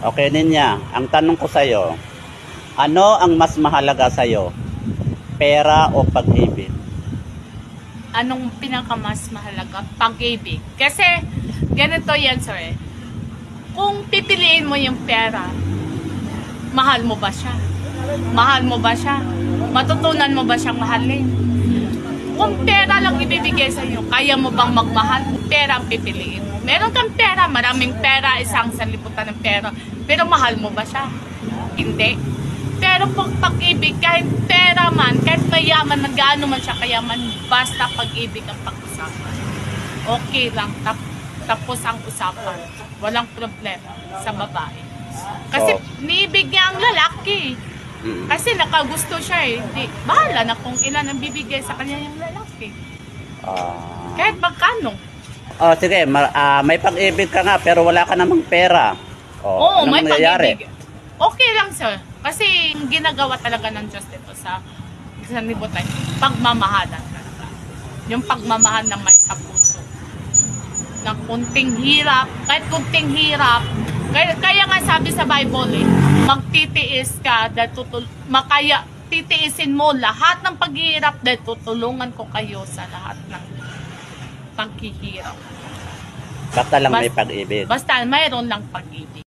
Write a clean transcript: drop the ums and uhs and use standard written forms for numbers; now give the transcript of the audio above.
Okay, Ninya, ang tanong ko sa'yo, ano ang mas mahalaga sa'yo? Pera o pag-ibig? Anong pinakamas mahalaga? Pag-ibig. Kasi, ganito yan, sir. Kung pipiliin mo yung pera, mahal mo ba siya? Mahal mo ba siya? Matutunan mo ba siyang mahalin? Kung pera lang ibibigay sa iyo, kaya mo bang magmahal? Pera ang pipiliin mo. Meron kang pera, maraming pera, isang sanlibutan ng pera, pero mahal mo ba siya? Hindi. Pero pag-ibig, kahit pera man, kahit mayaman, gaano man siya kayaman, basta pag-ibig ang pag-usapan. Okay lang, tapos ang usapan. Walang problema sa babae. Kasi niibig niya ang lalaki. Kasi nakagusto siya eh. Di, bahala na kung ilan ang bibigay sa kanya yung lalaki. Kahit magkano. Sige, may pag-ibig ka nga pero wala ka namang pera. Oo, may nangyayari? pag-ibig. Okay lang, sir. Kasi ginagawa talaga ng Diyos dito sa libutan, pagmamahalan talaga. Yung pagmamahal ng may sa puso. Ng kunting hirap, kahit kunting hirap. Kaya nga sabi sa Bible eh, magtitiis ka dahil titiisin mo lahat ng paghihirap dahil tutulungan ko kayo sa lahat ng paghihirap. Basta lang may pag-ibig. Basta mayroon lang pag-ibig.